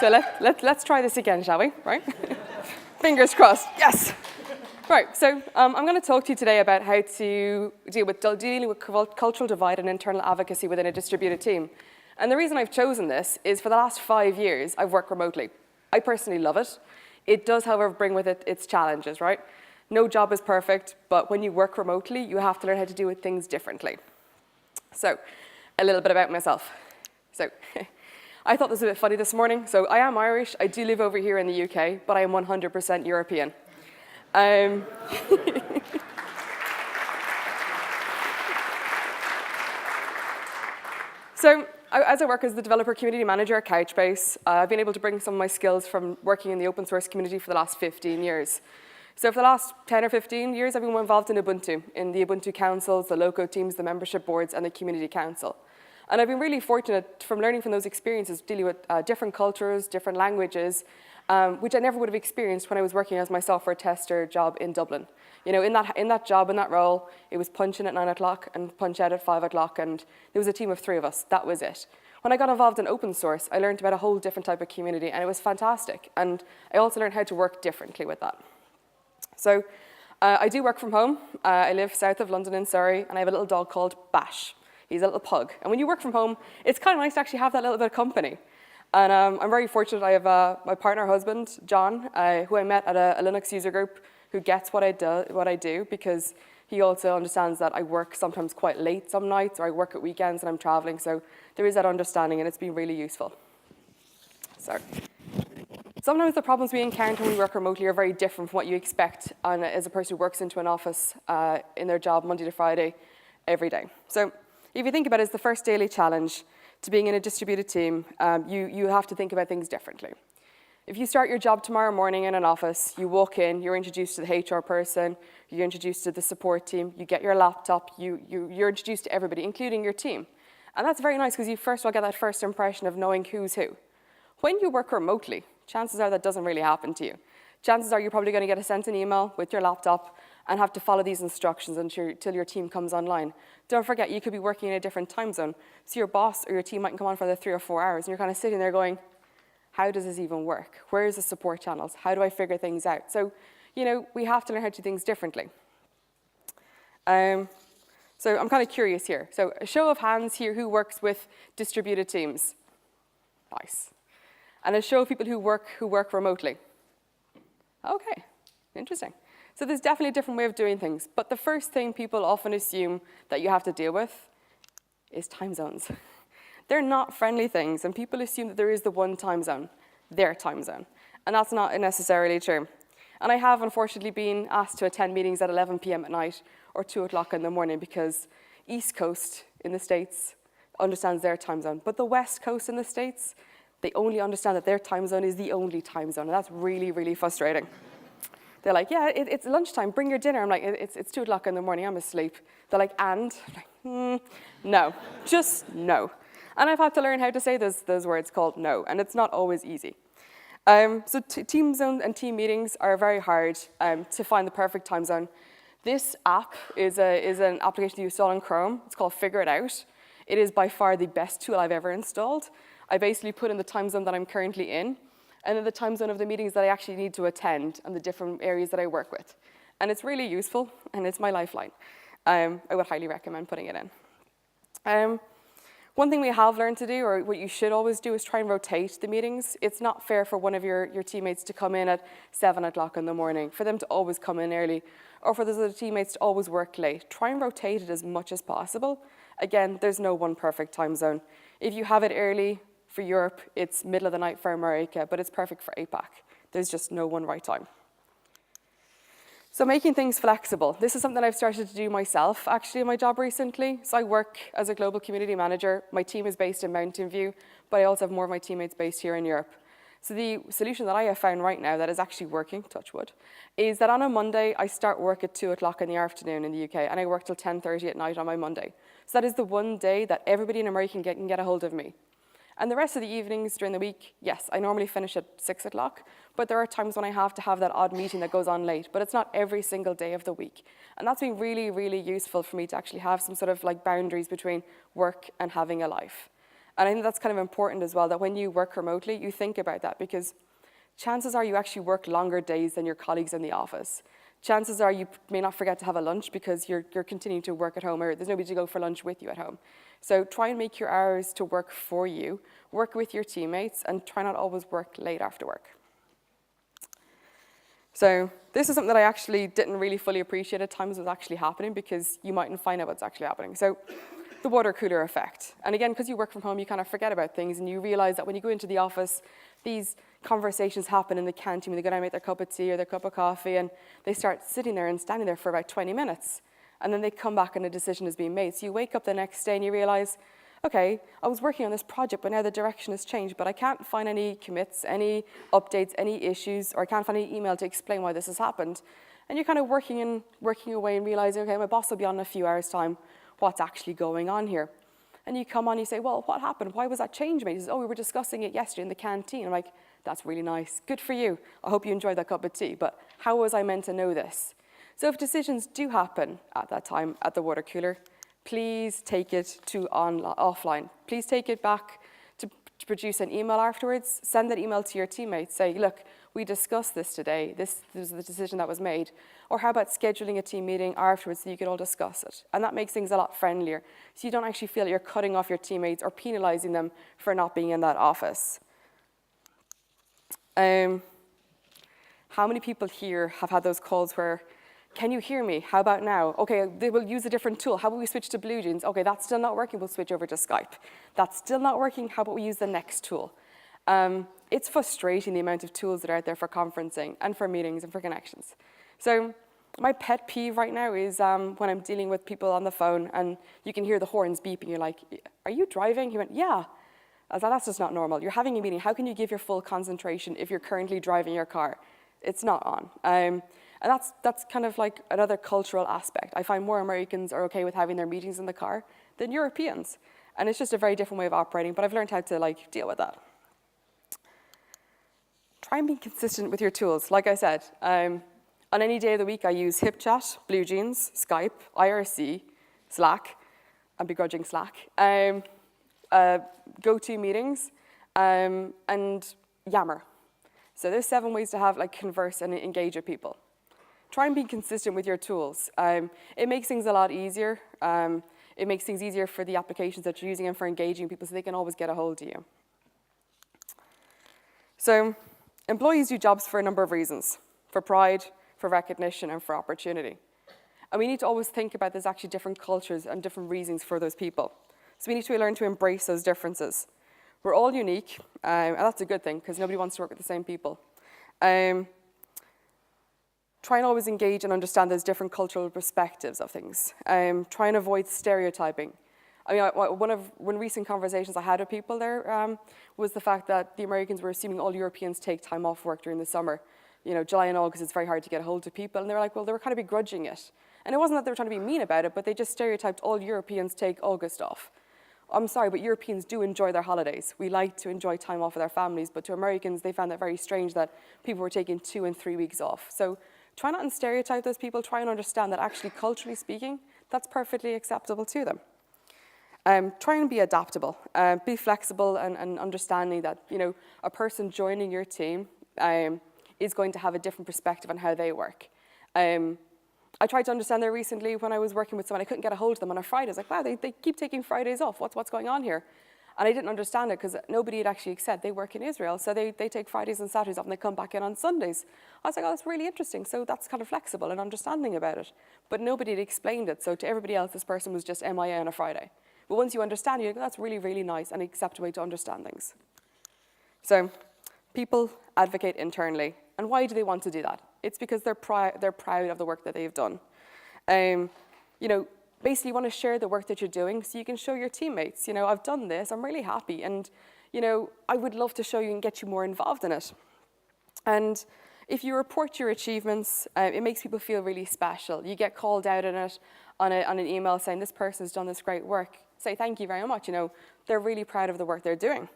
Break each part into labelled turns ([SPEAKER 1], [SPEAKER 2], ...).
[SPEAKER 1] So let's try this again, shall we? Right? Fingers crossed. Yes. Right. So I'm going to talk to you today about how to dealing with cultural divide and internal advocacy within a distributed team. And the reason I've chosen this is for the last 5 years, I've worked remotely. I personally love it. It does, however, bring with it its challenges, right? No job is perfect, but when you work remotely, you have to learn how to do things differently. So, a little bit about myself. So, I thought this was a bit funny this morning. So, I am Irish. I do live over here in the UK, but I am 100% European. So, as I work as the developer community manager at Couchbase, I've been able to bring some of my skills from working in the open source community for the last 15 years. So for the last 10 or 15 years, I've been involved in Ubuntu, in the Ubuntu councils, the loco teams, the membership boards, and the community council. And I've been really fortunate from learning from those experiences, dealing with different cultures, different languages, which I never would have experienced when I was working as my software tester job in Dublin. You know, in that job, in that role, it was punch in at 9 o'clock and punch out at 5 o'clock, and there was a team of 3 of us. That was it. When I got involved in open source, I learned about a whole different type of community, and it was fantastic. And I also learned how to work differently with that. So I do work from home. I live south of London in Surrey, and I have a little dog called Bash. He's a little pug. And when you work from home, it's kind of nice to actually have that little bit of company. And I'm very fortunate. I have my partner husband, John, who I met at a Linux user group, who gets what I do, because he also understands that I work sometimes quite late some nights, or I work at weekends and I'm traveling. So there is that understanding, and it's been really useful. So sometimes the problems we encounter when we work remotely are very different from what you expect as a person who works into an office in their job Monday to Friday every day. So if you think about it as the first daily challenge to being in a distributed team, you have to think about things differently. If you start your job tomorrow morning in an office, you walk in, you're introduced to the HR person, you're introduced to the support team, you get your laptop, you're introduced to everybody, including your team. And that's very nice because you first of all get that first impression of knowing who's who. When you work remotely, chances are that doesn't really happen to you. Chances are you're probably going to get sent an email with your laptop and have to follow these instructions until your team comes online. Don't forget, you could be working in a different time zone. So your boss or your team might come on for another 3 or 4 hours, and you're kind of sitting there going, how does this even work? Where is the support channels? How do I figure things out? So, you know, we have to learn how to do things differently. So I'm kind of curious here. So a show of hands here, who works with distributed teams? Nice. And a show of people who work remotely. Okay, interesting. So there's definitely a different way of doing things. But the first thing people often assume that you have to deal with is time zones. They're not friendly things, and people assume that there is the one time zone, their time zone. And that's not necessarily true. And I have, unfortunately, been asked to attend meetings at 11 p.m. at night or 2 o'clock in the morning because East Coast in the States understands their time zone. But the West Coast in the States, they only understand that their time zone is the only time zone. And that's really, really frustrating. They're like, yeah, it's lunchtime, bring your dinner. I'm like, it's 2 o'clock in the morning, I'm asleep. They're like, and? I'm like, no, just no. And I've had to learn how to say those words called no, and it's not always easy. So team zone and team meetings are very hard to find the perfect time zone. This app is an application you install on Chrome. It's called Figure It Out. It is by far the best tool I've ever installed. I basically put in the time zone that I'm currently in, and then the time zone of the meetings that I actually need to attend and the different areas that I work with. And it's really useful, and it's my lifeline. I would highly recommend putting it in. One thing we have learned to do, or what you should always do, is try and rotate the meetings. It's not fair for one of your teammates to come in at 7 o'clock in the morning, for them to always come in early, or for those other teammates to always work late. Try and rotate it as much as possible. Again, there's no one perfect time zone. If you have it early for Europe, it's middle of the night for America, but it's perfect for APAC. There's just no one right time. So making things flexible. This is something I've started to do myself, actually, in my job recently. So I work as a global community manager. My team is based in Mountain View, but I also have more of my teammates based here in Europe. So the solution that I have found right now that is actually working, touch wood, is that on a Monday, I start work at 2 o'clock in the afternoon in the UK, and I work till 10:30 at night on my Monday. So that is the one day that everybody in America can get a hold of me. And the rest of the evenings during the week, yes, I normally finish at 6 o'clock, but there are times when I have to have that odd meeting that goes on late, but it's not every single day of the week. And that's been really, really useful for me to actually have some sort of like boundaries between work and having a life. And I think that's kind of important as well, that when you work remotely, you think about that, because chances are you actually work longer days than your colleagues in the office. Chances are you may not forget to have a lunch because you're continuing to work at home, or there's nobody to go for lunch with you at home. So try and make your hours to work for you, work with your teammates, and try not always work late after work. So this is something that I actually didn't really fully appreciate at times was actually happening, because you mightn't find out what's actually happening. So the water cooler effect. And again, because you work from home, you kind of forget about things, and you realize that when you go into the office, these conversations happen in the canteen when they go down and make their cup of tea or their cup of coffee, and they start sitting there and standing there for about 20 minutes. And then they come back and a decision is being made. So you wake up the next day and you realize, okay, I was working on this project, but now the direction has changed, but I can't find any commits, any updates, any issues, or I can't find any email to explain why this has happened. And you're kind of working away and realizing, okay, my boss will be on in a few hours' time. What's actually going on here? And you come on and you say, well, what happened? Why was that change made? He says, oh, we were discussing it yesterday in the canteen. I'm like, that's really nice. Good for you. I hope you enjoyed that cup of tea. But how was I meant to know this? So if decisions do happen at that time at the water cooler, please take it to offline. Please take it back to produce an email afterwards. Send that email to your teammates. Say, look, we discussed this today. This was the decision that was made. Or how about scheduling a team meeting afterwards so you could all discuss it? And that makes things a lot friendlier. So you don't actually feel that you're cutting off your teammates or penalizing them for not being in that office. How many people here have had those calls where, can you hear me? How about now? Okay, they will use a different tool. How about we switch to BlueJeans? Okay, that's still not working. We'll switch over to Skype. That's still not working. How about we use the next tool? It's frustrating, the amount of tools that are out there for conferencing and for meetings and for connections. So my pet peeve right now is when I'm dealing with people on the phone and you can hear the horns beeping. You're like, are you driving? He went, yeah. I was like, that's just not normal. You're having a meeting. How can you give your full concentration if you're currently driving your car? It's not on. And that's kind of like another cultural aspect. I find more Americans are okay with having their meetings in the car than Europeans. And it's just a very different way of operating, but I've learned how to deal with that. Try and be consistent with your tools. Like I said, on any day of the week, I use HipChat, BlueJeans, Skype, IRC, Slack. I'm begrudging Slack. GoToMeetings, and Yammer. So there's 7 ways to converse and engage with people. Try and be consistent with your tools. It makes things a lot easier. It makes things easier for the applications that you're using and for engaging people so they can always get a hold of you. So employees do jobs for a number of reasons: for pride, for recognition, and for opportunity. And we need to always think about there's actually different cultures and different reasons for those people. So we need to learn to embrace those differences. We're all unique, and that's a good thing, because nobody wants to work with the same people. Try and always engage and understand those different cultural perspectives of things. Try and avoid stereotyping. I mean, one recent conversations I had with people there was the fact that the Americans were assuming all Europeans take time off work during the summer. You know, July and August, it's very hard to get a hold of people. And they were like, well, they were kind of begrudging it. And it wasn't that they were trying to be mean about it, but they just stereotyped all Europeans take August off. I'm sorry, but Europeans do enjoy their holidays. We like to enjoy time off with our families, but to Americans, they found that very strange that people were taking 2 and 3 weeks off. So try not to stereotype those people. Try and understand that actually, culturally speaking, that's perfectly acceptable to them. Try and be adaptable. Be flexible and understanding that, you know, a person joining your team is going to have a different perspective on how they work. I tried to understand there recently when I was working with someone. I couldn't get a hold of them on a Friday. I was like, wow, they keep taking Fridays off. What's going on here? And I didn't understand it because nobody had actually said they work in Israel. So they take Fridays and Saturdays off and they come back in on Sundays. I was like, oh, that's really interesting. So that's kind of flexible and understanding about it. But nobody had explained it. So to everybody else, this person was just MIA on a Friday. But once you understand, you're like, that's really, really nice and an acceptable way to understand things. So people advocate internally. And why do they want to do that? It's because they're proud of the work that they've done. You know, basically you want to share the work that you're doing so you can show your teammates, you know, I've done this, I'm really happy, and, you know, I would love to show you and get you more involved in it. And if you report your achievements, it makes people feel really special. You get called out on it on an email saying this person has done this great work. Say thank you very much, you know, they're really proud of the work they're doing.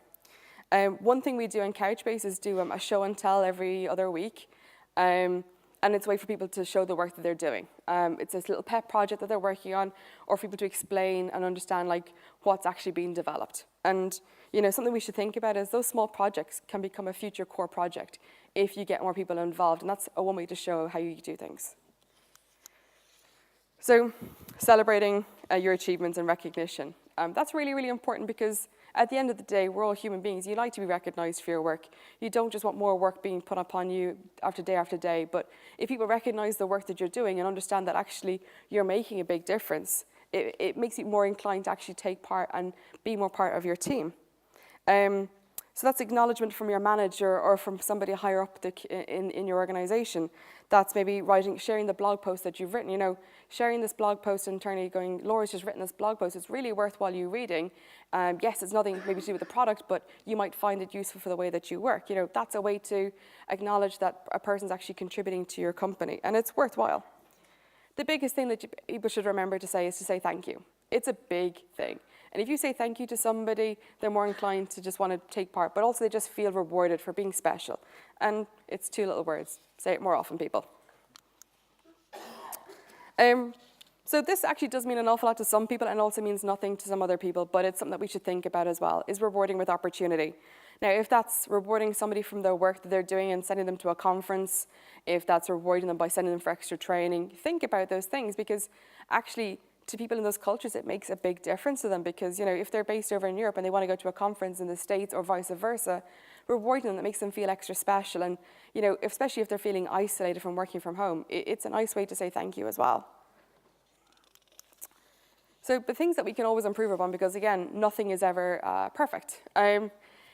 [SPEAKER 1] One thing we do in Couchbase is do a show and tell every other week. And And it's a way for people to show the work that they're doing. It's this little pet project that they're working on, or for people to explain and understand like what's actually being developed. And something we should think about is those small projects can become a future core project if you get more people involved. And that's one way to show how you do things. So celebrating your achievements and recognition. That's really, really important because at the end of the day, we're all human beings. You like to be recognized for your work. You don't just want more work being put upon you after day, but if people recognize the work that you're doing and understand that actually you're making a big difference, it makes you more inclined to actually take part and be more part of your team. So that's acknowledgement from your manager or from somebody higher up in your organization. That's maybe sharing the blog post that you've written. Sharing this blog post internally, going, Laura's just written this blog post. It's really worthwhile you reading. Yes, it's nothing maybe to do with the product, but you might find it useful for the way that you work. That's a way to acknowledge that a person's actually contributing to your company, and it's worthwhile. The biggest thing that people should remember to say is to say thank you. It's a big thing. And if you say thank you to somebody, they're more inclined to just want to take part, but also they just feel rewarded for being special. And it's 2 little words. Say it more often, people. So this actually does mean an awful lot to some people and also means nothing to some other people, but it's something that we should think about as well, is rewarding with opportunity. Now, if that's rewarding somebody from their work that they're doing and sending them to a conference, if that's rewarding them by sending them for extra training, think about those things, because actually, to people in those cultures, it makes a big difference to them, because if they're based over in Europe and they want to go to a conference in the States or vice versa, rewarding them, that makes them feel extra special. And especially if they're feeling isolated from working from home, it's a nice way to say thank you as well. So the things that we can always improve upon, because again, nothing is ever perfect,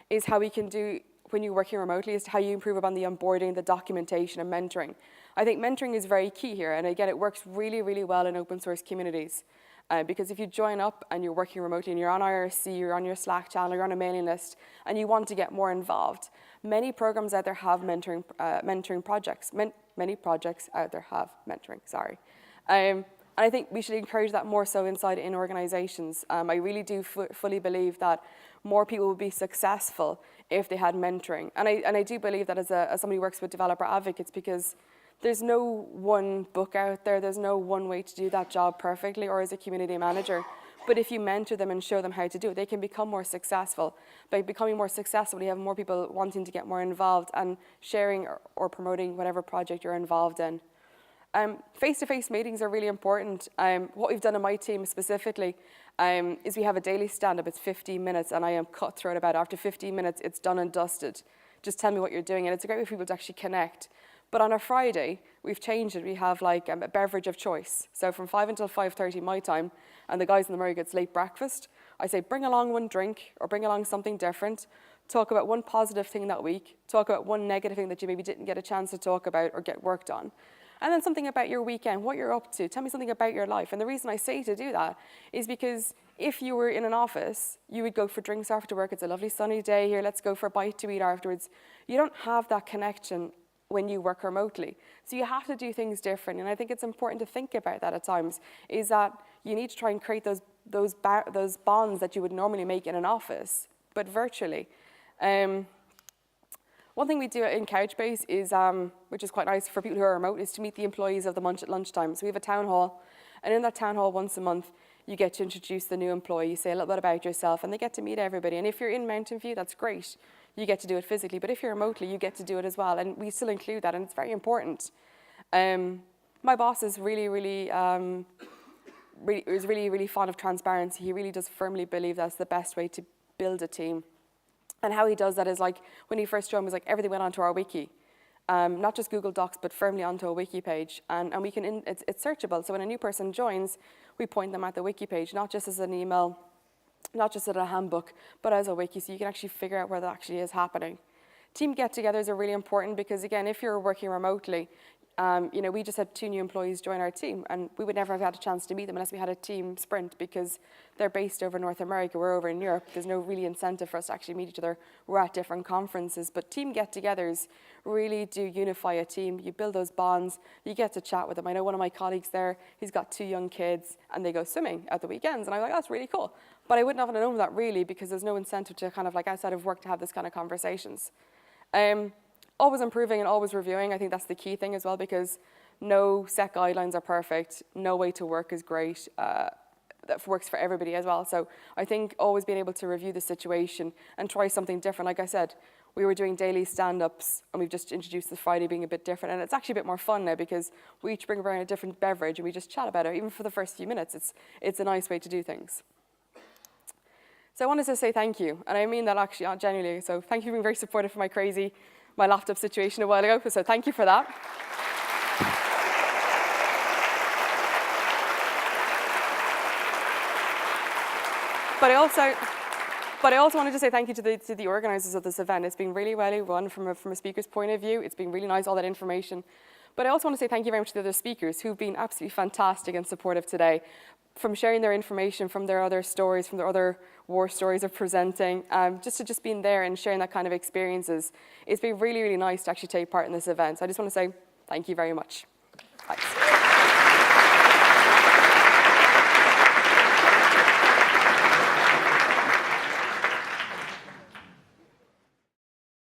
[SPEAKER 1] is how we can do when you're working remotely, is how you improve upon the onboarding, the documentation, and mentoring. I think mentoring is very key here, and again, it works really, really well in open source communities. Because if you join up and you're working remotely and you're on IRC, you're on your Slack channel, you're on a mailing list, and you want to get more involved, many programs out there have mentoring projects. Many projects out there have mentoring, sorry. And I think we should encourage that more so inside in organizations. I really do fully believe that more people would be successful if they had mentoring. And I do believe that as somebody who works with developer advocates, because there's no one book out there, there's no one way to do that job perfectly, or as a community manager. But if you mentor them and show them how to do it, they can become more successful. By becoming more successful, you have more people wanting to get more involved and sharing or promoting whatever project you're involved in. Face-to-face meetings are really important. What we've done in my team specifically is we have a daily stand-up. It's 15 minutes, and I am cutthroat about it. After 15 minutes, it's done and dusted. Just tell me what you're doing, and it's a great way for people to actually connect. But on a Friday, we've changed it. We have like a beverage of choice. So from 5 until 5:30 my time, and the guys in the Murray gets late breakfast, I say bring along one drink or bring along something different. Talk about one positive thing that week. Talk about one negative thing that you maybe didn't get a chance to talk about or get worked on. And then something about your weekend, what you're up to. Tell me something about your life. And the reason I say to do that is because if you were in an office, you would go for drinks after work. It's a lovely sunny day here. Let's go for a bite to eat afterwards. You don't have that connection when you work remotely. So you have to do things different. And I think it's important to think about that at times, is that you need to try and create those bonds that you would normally make in an office, but virtually. One thing we do in Couchbase is, which is quite nice for people who are remote, is to meet the employees of the month at lunchtime. So we have a town hall, and in that town hall once a month, you get to introduce the new employee, you say a little bit about yourself, and they get to meet everybody. And if you're in Mountain View, that's great. You get to do it physically, but if you're remotely, you get to do it as well, and we still include that, and it's very important. My boss is really fond of transparency. He really does firmly believe that's the best way to build a team. And how he does that is like, when he first joined, was like everything went onto our wiki. Not just Google Docs, but firmly onto a wiki page. And we can, it's searchable. So when a new person joins, we point them at the wiki page, not just as an email, not just as a handbook, but as a wiki, so you can actually figure out where that actually is happening. Team get-togethers are really important because, again, if you're working remotely, we just had 2 new employees join our team, and we would never have had a chance to meet them unless we had a team sprint, because they're based over North America, we're over in Europe. There's no really incentive for us to actually meet each other. We're at different conferences, but team get-togethers really do unify a team. You build those bonds, you get to chat with them. I know one of my colleagues there, he's got 2 young kids, and they go swimming at the weekends, and I'm like, oh, that's really cool. But I wouldn't have known that really, because there's no incentive to kind of like outside of work to have this kind of conversations. always improving and always reviewing. I think that's the key thing as well, because no set guidelines are perfect. No way to work is great. That works for everybody as well. So I think always being able to review the situation and try something different. Like I said, we were doing daily stand-ups, and we've just introduced the Friday being a bit different, and it's actually a bit more fun now because we each bring around a different beverage and we just chat about it. Even for the first few minutes, it's a nice way to do things. So I wanted to say thank you, and I mean that actually genuinely. So thank you for being very supportive for my laptop situation a while ago, so thank you for that. But I also wanted to say thank you to the organizers of this event. It's been really well run from a speaker's point of view. It's been really nice, all that information. But I also want to say thank you very much to the other speakers who've been absolutely fantastic and supportive today, from sharing their information, from their other stories, from their other war stories of presenting, just being there and sharing that kind of experiences. It's been really, really nice to actually take part in this event. So I just want to say thank you very much. Thanks.